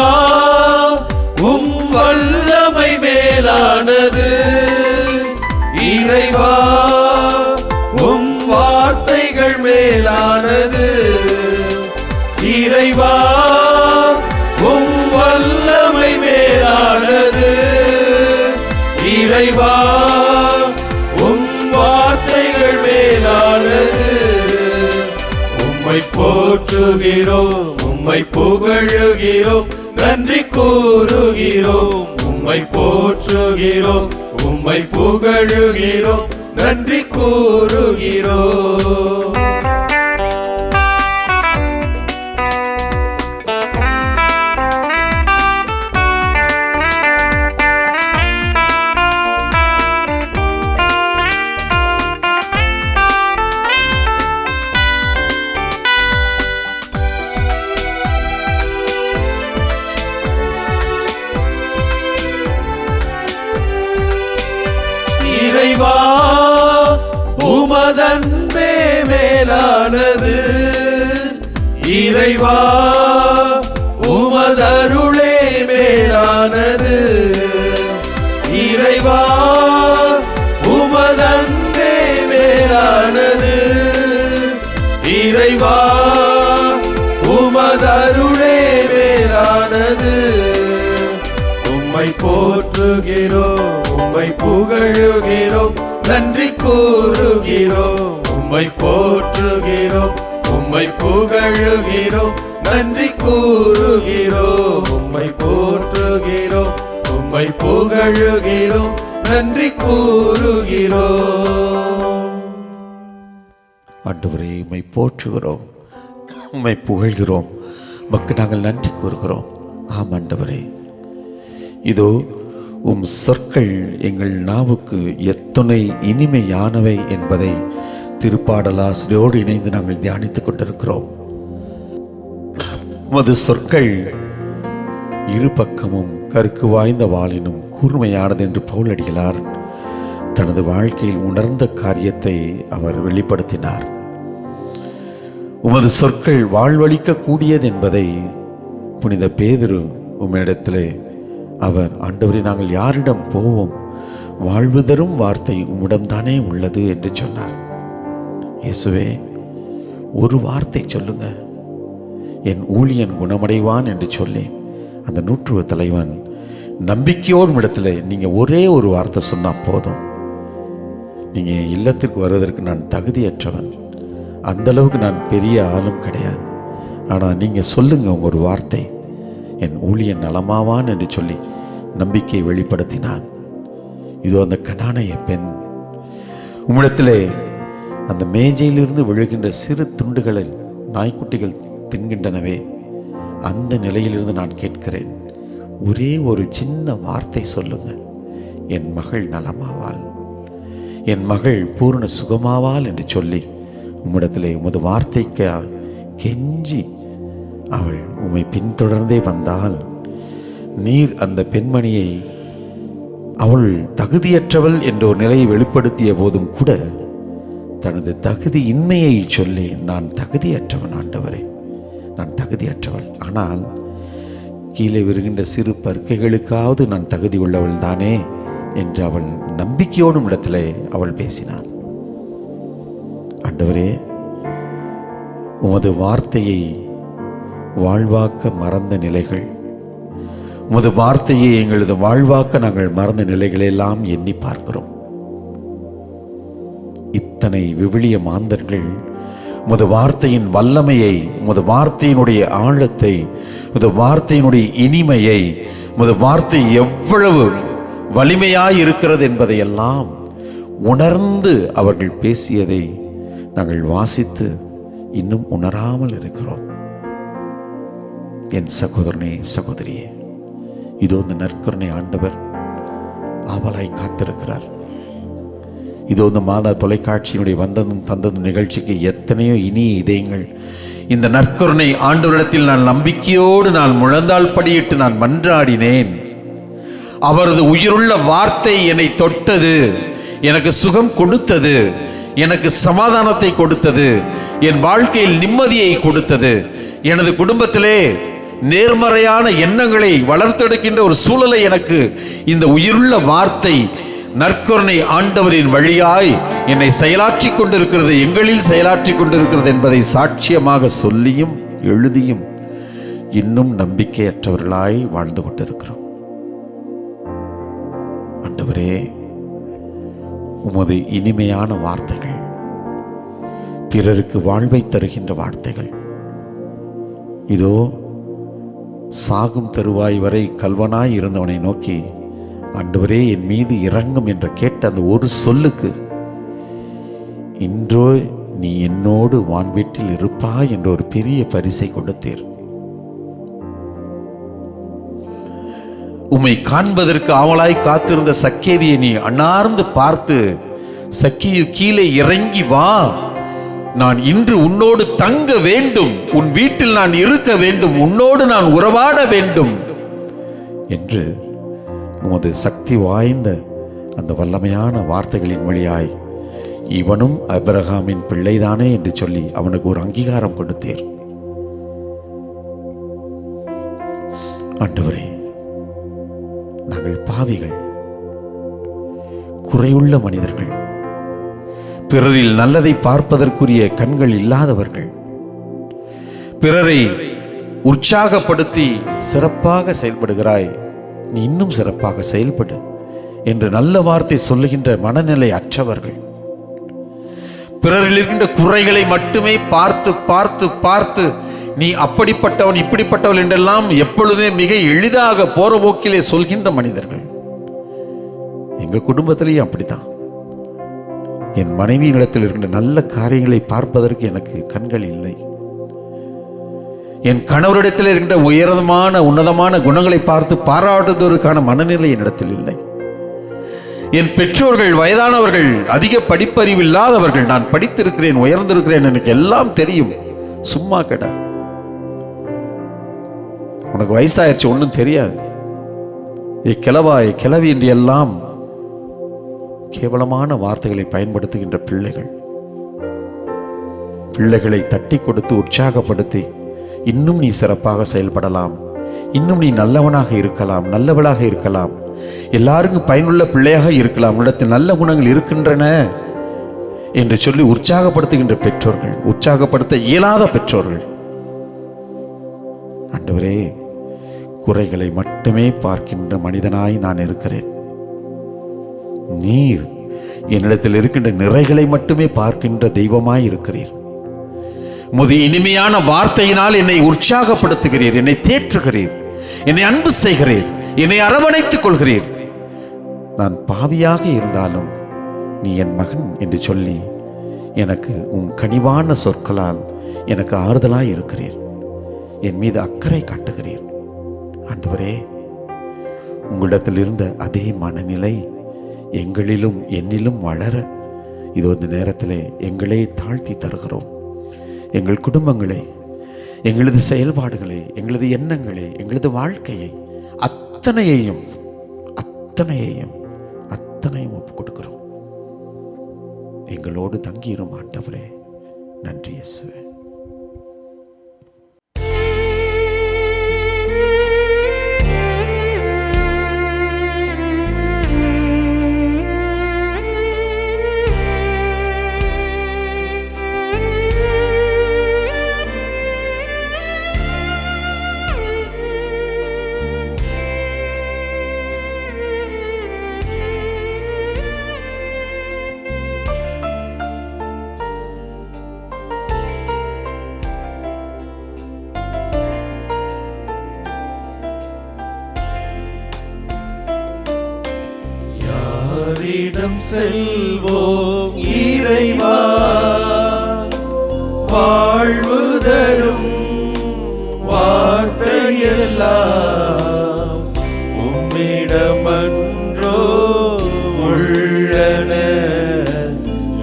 உம் வல்லமை மேலானது. இறைவா உம் வார்த்தைகள் மேலானது. இறைவா உம் வல்லமை மேலானது. இறைவா உம் வார்த்தைகள் மேலானது. உம்மை போற்றுகிறோம், உம்மை புகழுகிறோம், நன்றி கூறுகிறோம். உம்மை போற்றுகிறோம், உம்மை புகழுகிறோம், நன்றி கூறுகிறோம். இறைவா உமதன்பே மேலானது. இறைவா உமதருளே மேலானது. இறைவா உமதன்பே மேலானது. இறைவா உமதருளே மேலானது. உம்மை போற்றுகிறோம், உம்மை புகழுகிறோம், நன்றி கூறுகிறோம். உம்மை போற்றுகிறோம், உம்மை புகழுகிறோம், நன்றி கூறுகிறோம். உம்மை போற்றுகிறோம், உம்மை புகழுகிறோம், நன்றி கூறுகிறோம். ஆண்டவரே, உம்மை போற்றுகிறோம், உம்மை புகழ்கிறோம், உமக்கு நாங்கள் நன்றி கூறுகிறோம். ஆம் ஆண்டவரே, இதோ உம் சொற்கள் எங்கள் நாவுக்கு எத்துணை இனிமையானவை என்பதை திருப்பாடலாசிரியோடு இணைந்து நாங்கள் தியானித்துக் கொண்டிருக்கிறோம். உமது சொற்கள் இரு பக்கமும் கருக்கு வாய்ந்த வாளினும் கூர்மையானது என்று பவுலடிகளார் தனது வாழ்க்கையில் உணர்ந்த காரியத்தை அவர் வெளிப்படுத்தினார். உமது சொற்கள் வாழ்வளிக்க கூடியது என்பதை புனித பேதுரு உம்மிடத்திலே அவர், ஆண்டவரே, நாங்கள் யாரிடம் போவோம், வாழ்வு தரும் வார்த்தை உம்மிடம்தானே உள்ளது என்று சொன்னார். இயேசுவே, ஒரு வார்த்தை சொல்லுங்க, என் ஊழியன் குணமடைவான் என்று சொல்லி அந்த நூற்றுவ தலைவன் நம்பிக்கையோடு இடத்துல நீங்கள் ஒரே ஒரு வார்த்தை சொன்னால் போதும், நீங்கள் இல்லத்திற்கு வருவதற்கு நான் தகுதியற்றவன், அந்தளவுக்கு நான் பெரிய ஆளும் கிடையாது, ஆனால் நீங்கள் சொல்லுங்க ஒரு வார்த்தை, என் ஊழியன் நலமாவான் என்று சொல்லி நம்பிக்கை வெளிப்படுத்தினான். இதோ அந்த கனானைய பெண் உம்மிடத்திலே அந்த மேஜையிலிருந்து விழுகின்ற சிறு துண்டுகளில் நாய்க்குட்டிகள் தின்கின்றனவே, அந்த நிலையிலிருந்து நான் கேட்கிறேன், ஒரே ஒரு சின்ன வார்த்தை சொல்லுங்க, என் மகள் நலமாவாள், என் மகள் பூர்ண சுகமாவாள் என்று சொல்லி உம்மிடத்திலே உமது வார்த்தைக்கு கெஞ்சி அவள் உம்மை பின்தொடர்ந்தே வந்தால், நீர் அந்த பெண்மணியை அவள் தகுதியற்றவள் என்ற ஒரு நிலையை வெளிப்படுத்திய போதும் கூட தனது தகுதியின்மையை சொல்லி, நான் தகுதியற்றவன் ஆண்டவரே, நான் தகுதியற்றவள், ஆனால் கீழே வருகின்ற சிறு பருக்கைகளுக்காவது நான் தகுதி உள்ளவள் தானே என்று அவள் நம்பிக்கையோடும் இடத்திலே அவள் பேசினாள். ஆண்டவரே, உமது வார்த்தையை வாழ்வாக்க மறந்த நிலைகள், உமது வார்த்தையை எங்களது வாழ்வாக்க நாங்கள் மறந்த நிலைகளெல்லாம் எண்ணி பார்க்கிறோம். இத்தனை விவிலிய மாந்தர்கள் உமது வார்த்தையின் வல்லமையை, உமது வார்த்தையினுடைய ஆழத்தை, உமது வார்த்தையினுடைய இனிமையை, உமது வார்த்தை எவ்வளவு வலிமையாய் இருக்கிறது என்பதையெல்லாம் உணர்ந்து அவர்கள் பேசியதை நாங்கள் வாசித்து இன்னும் உணராமல் இருக்கிறோம். என் சகோதரனே, சகோதரியே, இதோ இந்த நற்கருணை ஆண்டவர் ஆவலாய் காத்திருக்கிறார். இதோ இந்த மாதா தொலைக்காட்சியினுடைய வந்ததும் தந்ததும் நிகழ்ச்சிக்கு எத்தனையோ இனிய இதயங்கள் இந்த நற்கருணை ஆண்டவரிடத்தில் நான் நம்பிக்கையோடு நான் முழந்தாள் படியிட்டு நான் மன்றாடினேன். அவரது உயிருள்ள வார்த்தை என்னை தொட்டது, எனக்கு சுகம் கொடுத்தது, எனக்கு சமாதானத்தை கொடுத்தது, என் வாழ்க்கையில் நிம்மதியை கொடுத்தது, எனது குடும்பத்திலே நேர்மறையான எண்ணங்களை வளர்த்தெடுக்கின்ற ஒரு சூழலை எனக்கு இந்த உயிருள்ள வார்த்தை நற்கருணை ஆண்டவரின் வழியாய் என்னை செயலாற்றி கொண்டிருக்கிறது, எங்களில் செயலாற்றி கொண்டிருக்கிறது என்பதை சாட்சியமாக சொல்லியும் எழுதியும் இன்னும் நம்பிக்கையற்றவர்களாய் வாழ்ந்து கொண்டிருக்கிறோம். ஆண்டவரே, உமது இனிமையான வார்த்தைகள், பிறருக்கு வாழ்வை தருகின்ற வார்த்தைகள், இதோ சாகும் தருவாய் வரை கல்வனாய் இருந்தவனை நோக்கி ஆண்டவரே என் மீது இரங்கும் என்று கேட்ட அந்த ஒரு சொல்லுக்கு இன்றோ நீ என்னோடு வான்வீட்டில் இருப்பாய் என்ற ஒரு பெரிய பரிசை கொடுத்தீர். உம்மை காண்பதற்கு ஆவலாய் காத்திருந்த சக்கேவியை நீ அண்ணார்ந்து பார்த்து, சக்கேயு கீழே இறங்கி வா, நான் இன்று உன்னோடு தங்க வேண்டும், உன் வீட்டில் நான் இருக்க வேண்டும், உன்னோடு நான் உறவாட வேண்டும் என்று உமது சக்தி வாய்ந்த அந்த வல்லமையான வார்த்தைகளின் வழியாய் இவனும் ஆபிரகாமின் பிள்ளைதானே என்று சொல்லி அவனுக்கு ஒரு அங்கீகாரம் கொடுத்தீர். ஆண்டவரே, நாங்கள் பாவிகள், குறையுள்ள மனிதர்கள், பிறரில் நல்லதை பார்ப்பதற்குரிய கண்கள் இல்லாதவர்கள், பிறரை உற்சாகப்படுத்தி சிறப்பாக செயல்படுகிறாய், நீ இன்னும் சிறப்பாக செயல்படு என்று நல்ல வார்த்தை சொல்லுகின்ற மனநிலை அற்றவர்கள், பிறரில் இருக்கின்ற குறைகளை மட்டுமே பார்த்து பார்த்து பார்த்து நீ அப்படிப்பட்டவன் இப்படிப்பட்டவள் என்றெல்லாம் எப்பொழுதுமே மிக எளிதாக போற போக்கிலே சொல்கின்ற மனிதர்கள். எங்க குடும்பத்திலேயும் அப்படித்தான். என் மனைவியினிடத்தில் இருக்கின்ற நல்ல காரியங்களை பார்ப்பதற்கு எனக்கு கண்கள் இல்லை. என் கணவரிடத்தில் இருக்கின்ற உயர்தமான உன்னதமான குணங்களை பார்த்து பாராட்டுவதற்கான மனநிலை என்னிடத்தில் இல்லை. என் பெற்றோர்கள் வயதானவர்கள், அதிக படிப்பறிவு இல்லாதவர்கள், நான் படித்திருக்கிறேன், உயர்ந்திருக்கிறேன், எனக்கு எல்லாம் தெரியும், சும்மா கேட உனக்கு வயசாயிருச்சு ஒன்றும் தெரியாது, கிளவாய் கிளவி என்று எல்லாம் கேவலமான வார்த்தைகளை பயன்படுத்துகின்ற பிள்ளைகளை தட்டி கொடுத்து உற்சாகப்படுத்தி இன்னும் நீ சிறப்பாக செயல்படலாம், இன்னும் நீ நல்லவனாக இருக்கலாம், நல்லவளாக இருக்கலாம், எல்லாருக்கும் பயனுள்ள பிள்ளையாக இருக்கலாம், உன்னிடத்தில் நல்ல குணங்கள் இருக்கின்றன என்று சொல்லி உற்சாகப்படுத்துகின்ற பெற்றோர்கள், உற்சாகப்படுத்த இயலாத பெற்றோர்கள். ஆண்டவரே, குறைகளை மட்டுமே பார்க்கின்ற மனிதனாய் நான் இருக்கிறேன். நீர் என்னிடத்தில் இருக்கின்ற நிறைகளை மட்டுமே பார்க்கின்ற தெய்வமாய் இருக்கிறீர். உமது இனிமையான வார்த்தையினால் என்னை உற்சாகப்படுத்துகிறீர், என்னை தேற்றுகிறீர், என்னை அன்பு செய்கிறீர், என்னை அரவணைத்துக் கொள்கிறீர். நான் பாவியாக இருந்தாலும் நீ என் மகன் என்று சொல்லி எனக்கு உன் கனிவான சொற்களால் எனக்கு ஆறுதலாய் இருக்கிறீர், என் மீது அக்கறை காட்டுகிறீர். ஆண்டவரே, உங்களிடத்தில் இருந்த அதே மனநிலை எங்களிலும் என்னிலும் வளர இதோ இந்த நேரத்திலே எங்களே தாழ்த்தி தருகிறோம். எங்கள் குடும்பங்களை, எங்களது செயல்பாடுகளை, எங்களது எண்ணங்களை, எங்களது வாழ்க்கையை அத்தனையையும் ஒப்புக் கொடுக்கிறோம். எங்களோடு தங்கியிரும் ஆண்டவரே. நன்றி இயேசுவே. யாரிடம் செல்வோம் இறைவா? வாழ்வு தரும் வார்த்தையெல்லாம் உம்மிடமன்றோ உள்ளன.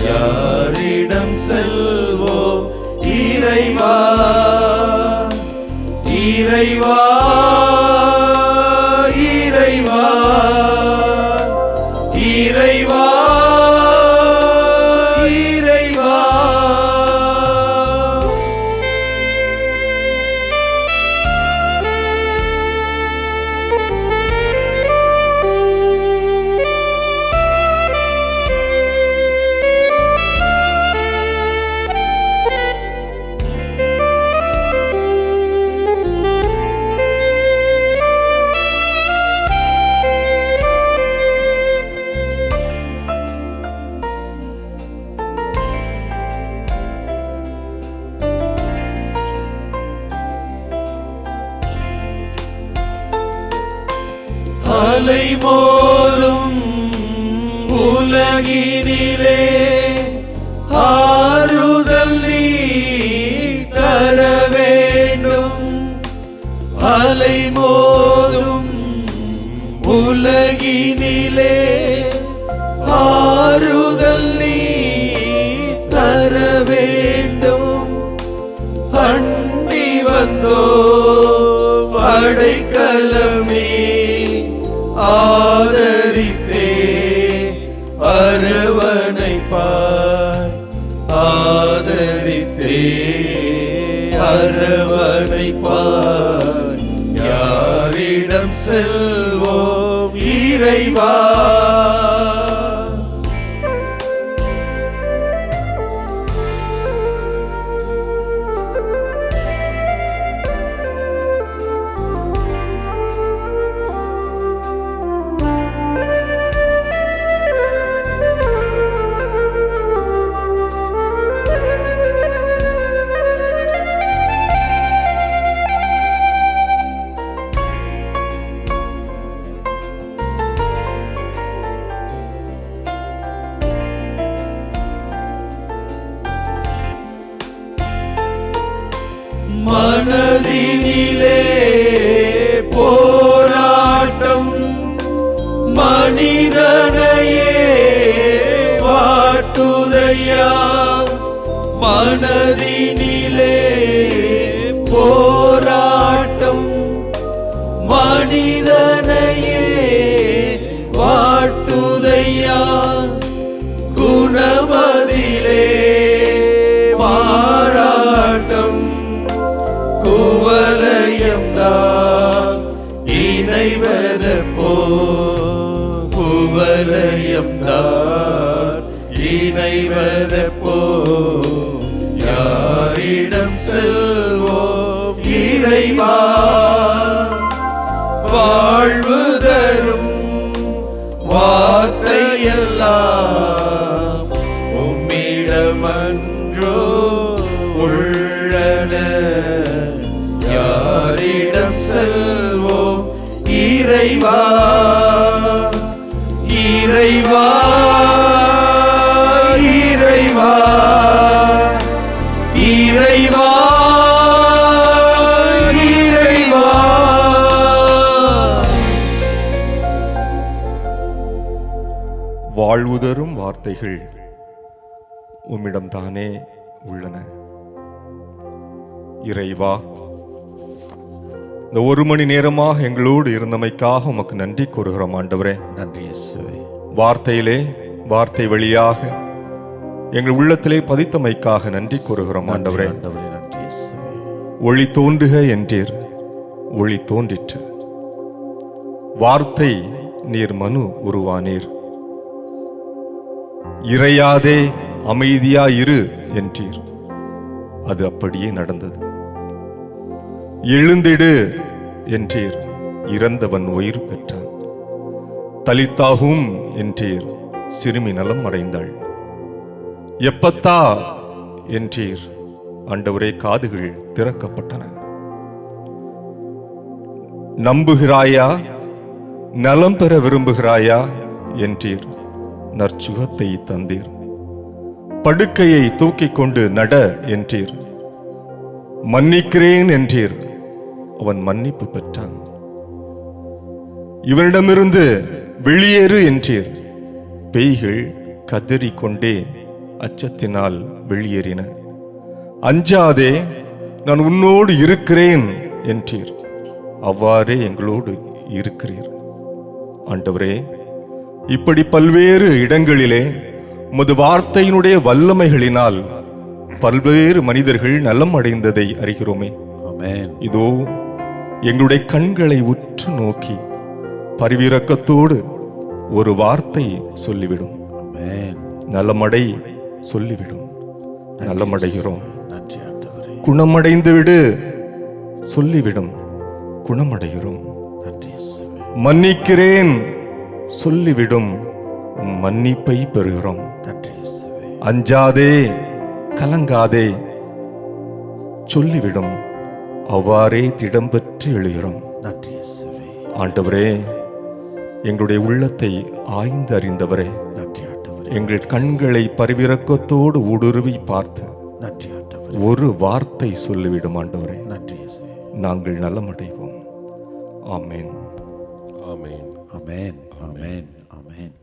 யாரிடம் செல்வோம் இறைவா? இறைவா, இறைவா, இறைவா, இறைவா. அலை மோதும் உலகினிலே ஆறுதல் நீ தர வேண்டும். அலை மோதும் உலகினிலே ஆறுதல் நீ தர வேண்டும். அண்டி வந்தோ அடைக்கலமே ஆதரித்தே அரவணைப்பாய். ஆதரித்தே அரவணைப்பாய். யாரிடம் செல்வோம் இறைவா? மனதினிலே போராட்டம் மனிதனையே வாட்டுதையா. மனதினிலே போராட்டம் மனிதனையே வாட்டுதையா. குணமதிலே மாறாட்டம் குவலயம்தான் இணைவதற்போ. குவலயம்தான் இணைவதற்போ. யாரிடம் செல்வோம் இறைவா? வாழ்வு தரும் வார்த்தையெல்லாம் உம்மிடமன்றோ உள்ளன. யாரிடம் செல்வோம் இறைவா? இறைவா, இறைவா, இறைவா, இறைவா. வாழ்வு தரும் வார்த்தைகள் உம்மிடம்தானே உள்ளன. இறைவா, இந்த ஒரு மணி நேரமாக எங்களோடு இருந்தமைக்காக உமக்கு நன்றி கூறுகிறோம் ஆண்டவரே. நன்றி இயேசுவே. வார்த்தை வழியாக எங்கள் உள்ளத்திலே பதித்தமைக்காக நன்றி கூறுகிறோம் ஆண்டவரே. ஆண்டவரே நன்றி இயேசுவே. ஒளி தோன்றுக என்றீர், ஒளி தோன்றிற்று. வார்த்தை நீர் மனு உருவானீர். இறையாதே அமைதியாயிரு என்றீர். அது அப்படியே நடந்தது. எழுந்திடு என்றீர், இறந்தவன் உயிர் பெற்றான். தலித்தாகும் என்றீர், சிறுமி நலம் அடைந்தாள். எப்பத்தா என்றீர், ஆண்டவரே காதுகள் திறக்கப்பட்டன. நம்புகிறாயா, நலம் பெற விரும்புகிறாயா என்றீர், நற்சுகத்தை தந்தீர். படுக்கையை தூக்கிக் கொண்டு நட என்றீர். மன்னிக்கிறேன் என்றீர். அவன் மன்னிப்பு பெற்றான். இவனிடமிருந்து வெளியேறு என்றீர். பேய்கள் கதறிக்கொண்டே அச்சத்தினால் வெளியேறின. அஞ்சாதே, நான் உன்னோடு இருக்கிறேன் என்றீர். அவ்வாறே எங்களோடு இருக்கிறீர். ஆண்டவரே, இப்படி பல்வேறு இடங்களிலே உமது வார்த்தையினுடைய வல்லமைகளினால் பல்வேறு மனிதர்கள் நலம் அடைந்ததை அறிகிறோமே. ஆமென். இதோ எங்களுடைய கண்களை உற்று நோக்கி பரிவிரக்கத்தோடு ஒரு வார்த்தை சொல்லிவிடும். ஆமென். நலமடை சொல்லிவிடும். நலமடைகிறோம். நன்றி ஆண்டவரே. குணமடைந்து விடு சொல்லிவிடும். குணமடைகிறோம். நன்றி இயேசுவே. மன்னிக்கிறேன் சொல்லிவிடும். உம் மன்னிப்பை பெறுகிறோம். நன்றி இயேசுவே. அஞ்சாதே, கலங்காதே சொல்லிவிடும். அவ்வாறே திடம் பெற்று எழுகிறோம். நன்றி இயேசுவே. ஆண்டவரே, எங்களுடைய உள்ளத்தை ஆய்ந்து அறிந்தவரே, நன்றி ஆண்டவரே. எங்கள் கண்களை பரிவிரக்கத்தோடு ஊடுருவி பார்த்து நன்றி ஆண்டவரே. ஒரு வார்த்தை சொல்லிவிடும். ஆண்டவரே, நன்றி இயேசுவே. நாங்கள் நலமடைவோம். ஆமென். ஆமென். ஆமென். ஆமென். ஆமென்.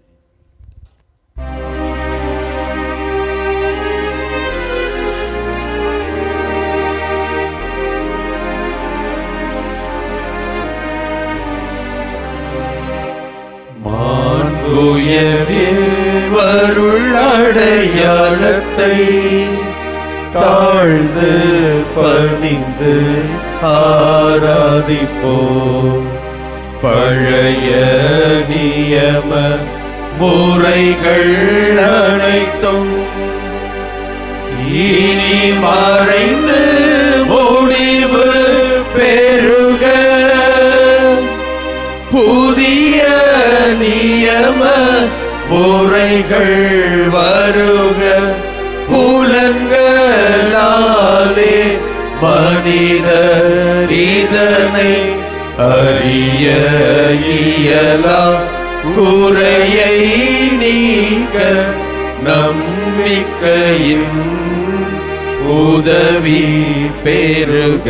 உயர்வருள் அடையாளத்தை தாழ்ந்து பணிந்து ஆராதிப்போம். பழைய நியம முறைகள் அனைத்தும் இனி மறைந்து முடிவு பெறுக. புதிய நியம முறைகள் வருக. புலன்களாலே மனிதர் இதனை அறிய இயலா. குறையை நீக்க நம்பிக்கையின் உதவி பெறுக.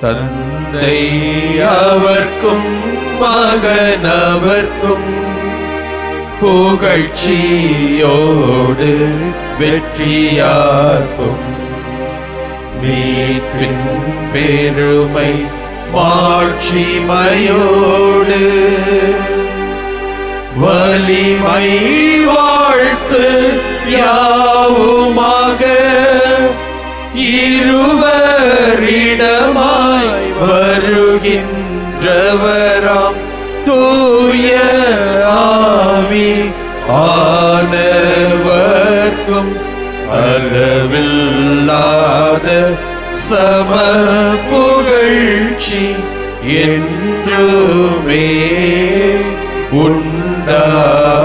தந்தை அவர்க்கும் மகனவர்க்கும் புகழ்ச்சியோடு வெற்றியார்க்கும் மீட்பின் பெருமை மாட்சிமையோடு வலிமை வாழ்த்து யாவுமாக இருவரிடமாய் வருகின்றவராம் தூய ஆவி ஆனவர்க்கும் அளவில்லாத சம புகழ்ச்சி என்றுமே உண்டாகுக.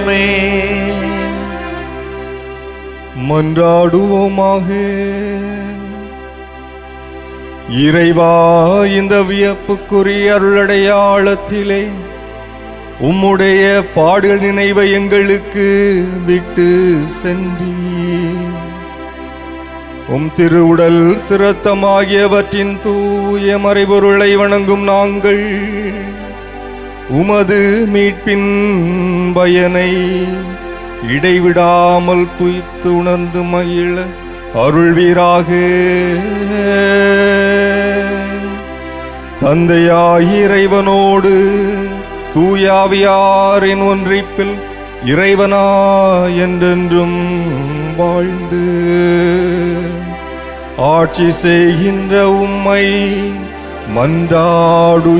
ஆமென். மன்றாடுவோமாக. இறைவா, இந்த வியப்புக்குரிய அருளடையாளத்திலே உம்முடைய பாடுகள் நினைவை எங்களுக்கு விட்டு சென்றீர். உம் திருவுடல் திருத்தமாகியவற்றின் தூய மறைபொருளை வணங்கும் நாங்கள் உமது மீட்பின் பயனை இடைவிடாமல் துய்த்து உணர்ந்து மகிழ அருள்வீராக. தந்தையாய் இறைவனோடு தூயாவியாரின் ஒன்றிப்பில் இறைவனா என்றென்றும் வாழ்ந்து ஆட்சி செய்கின்ற உம்மை மன்றாடுகின்றோம்.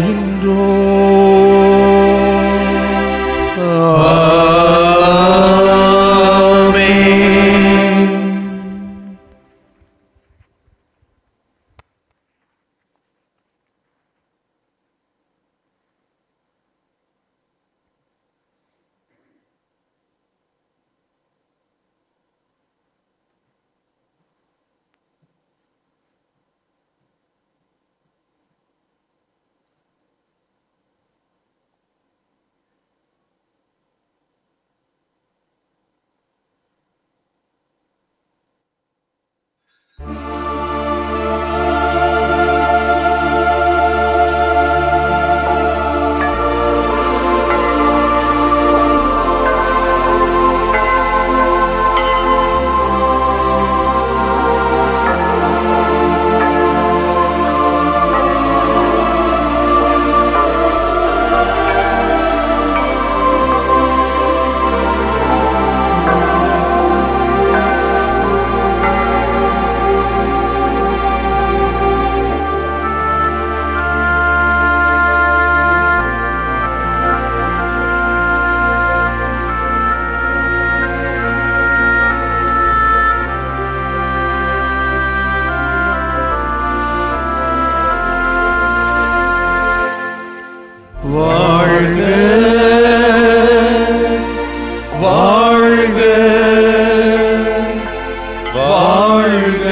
வாழ்க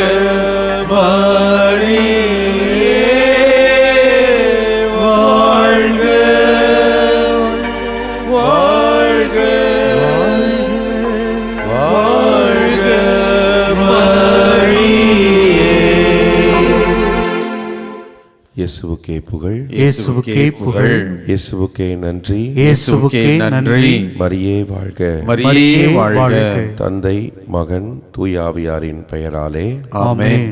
மரியே, வாழ்க வாழ்க வாழ்க மரியே. இயேசுவுக்கே புகழ், இயேசுவுக்கே புகழ், இயேசுவுக்கே நன்றி, இயேசுவுக்கே நன்றி. மரியே வாழ்க. மரியே வாழ்க. தந்தை, மகன், தூய ஆவியாரின் பெயராலே ஆமென்.